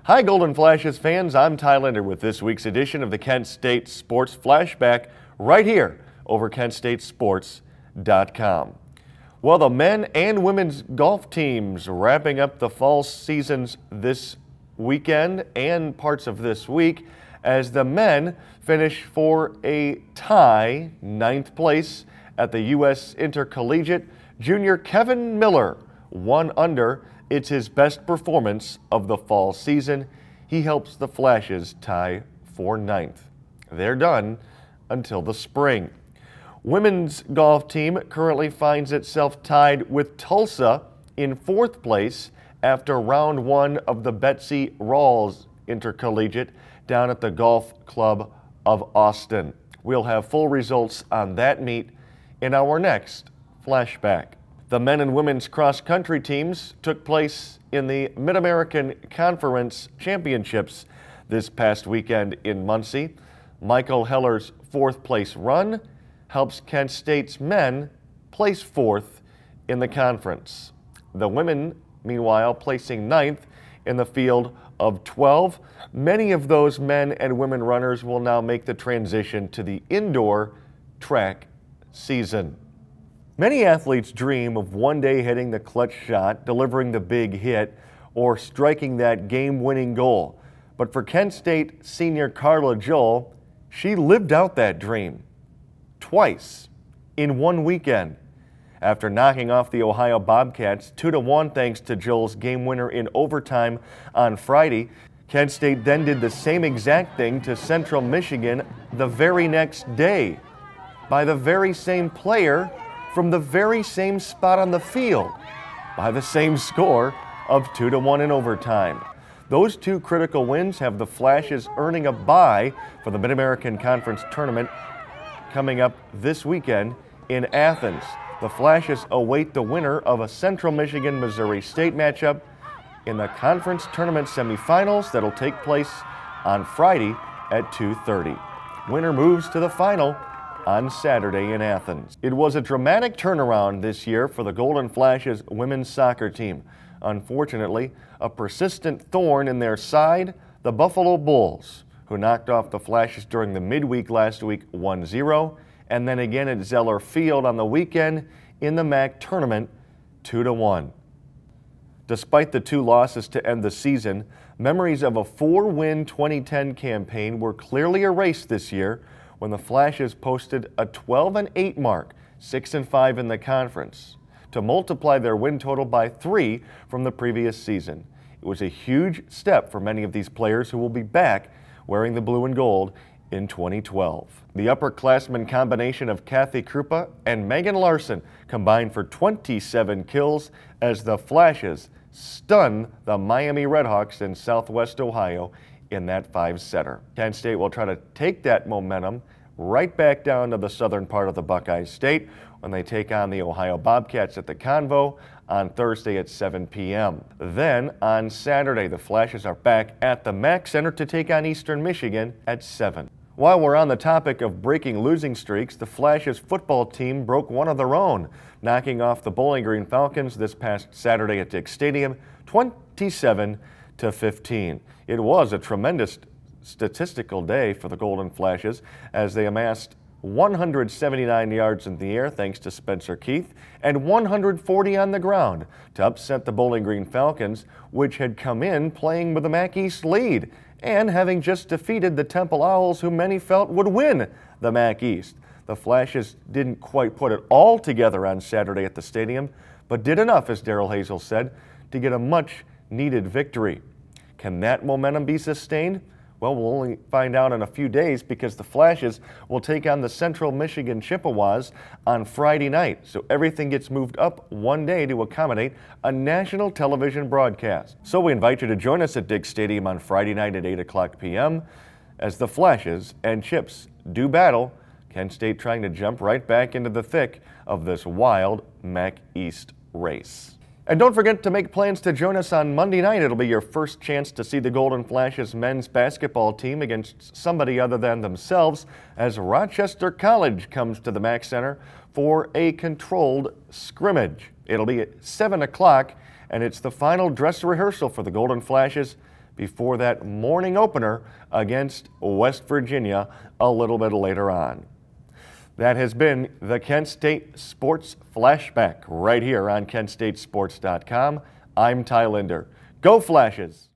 Hi Golden Flashes fans, I'm Ty Linder with this week's edition of the Kent State Sports Flashback right here over KentStateSports.com. Well, the men and women's golf teams wrapping up the fall seasons this weekend and parts of this week as the men finish for a tie, 9th place at the U.S. Intercollegiate. Junior Kevin Miller, 1 under. It's his best performance of the fall season. He helps the Flashes tie for 9th. They're done until the spring. Women's golf team currently finds itself tied with Tulsa in 4th place after round 1 of the BETSY RAWLS Intercollegiate down at the Golf Club of Austin. We'll have full results on that meet in our next flashback. The men and women's cross-country teams took place in the Mid-American Conference Championships this past weekend in Muncie. Michael Heller's 4th place run helps Kent State's men place 4th in the conference. The women, meanwhile, placing 9th in the field of 12. Many of those men and women runners will now make the transition to the indoor track season. Many athletes dream of one day hitting the clutch shot, delivering the big hit, or striking that game-winning goal. But for Kent State senior Carla Joel, she lived out that dream twice in one weekend. After knocking off the Ohio Bobcats 2-1 thanks to Joel's game winner in overtime on Friday, Kent State then did the same exact thing to Central Michigan the very next day by the very same player from the very same spot on the field by the same score of 2-1 in overtime. Those two critical wins have the Flashes earning a bye for the Mid-American Conference Tournament coming up this weekend in Athens. The Flashes await the winner of a Central Michigan-Missouri State matchup in the conference tournament semifinals that'll take place on Friday at 2:30. Winner moves to the final on Saturday in Athens. It was a dramatic turnaround this year for the Golden Flashes women's soccer team. Unfortunately, a persistent thorn in their side, the Buffalo Bulls, who knocked off the Flashes during the midweek last week 1-0, and then again at Zeller Field on the weekend in the MAC tournament 2-1. Despite the 2 losses to end the season, memories of a 4-win 2010 campaign were clearly erased this year when the Flashes posted a 12-8 mark, 6-5 in the conference, to multiply their win total by 3 from the previous season. It was a huge step for many of these players who will be back wearing the blue and gold in 2012. The upperclassmen combination of Kathy Krupa and Megan Larson combined for 27 kills as the Flashes stun the Miami Redhawks in Southwest Ohio in that 5-setter. Kent State will try to take that momentum right back down to the southern part of the Buckeye State when they take on the Ohio Bobcats at the Convo on Thursday at 7 p.m. Then on Saturday, the Flashes are back at the MAC Center to take on Eastern Michigan at 7. While we're on the topic of breaking losing streaks, the Flashes football team broke one of their own, knocking off the Bowling Green Falcons this past Saturday at Dick Stadium 27-15. It was a tremendous statistical day for the Golden Flashes as they amassed 179 yards in the air thanks to Spencer Keith and 140 on the ground to upset the Bowling Green Falcons, which had come in playing with a MAC East lead and having just defeated the Temple Owls, who many felt would win the MAC East. The Flashes didn't quite put it all together on Saturday at the stadium, but did enough, as Daryl Hazel said, to get a much-needed victory. Can that momentum be sustained? Well, we'll only find out in a few days because the Flashes will take on the Central Michigan Chippewas on Friday night. So everything gets moved up one day to accommodate a national television broadcast. So we invite you to join us at Dick Stadium on Friday night at 8 p.m. as the Flashes and Chips do battle. Kent State trying to jump right back into the thick of this wild MAC East race. And don't forget to make plans to join us on Monday night. It'll be your first chance to see the Golden Flashes men's basketball team against somebody other than themselves as Rochester College comes to the MAC Center for a controlled scrimmage. It'll be at 7 o'clock, and it's the final dress rehearsal for the Golden Flashes before that morning opener against West Virginia a little bit later on. That has been the Kent State Sports Flashback right here on KentStateSports.com. I'm Ty Linder. Go Flashes!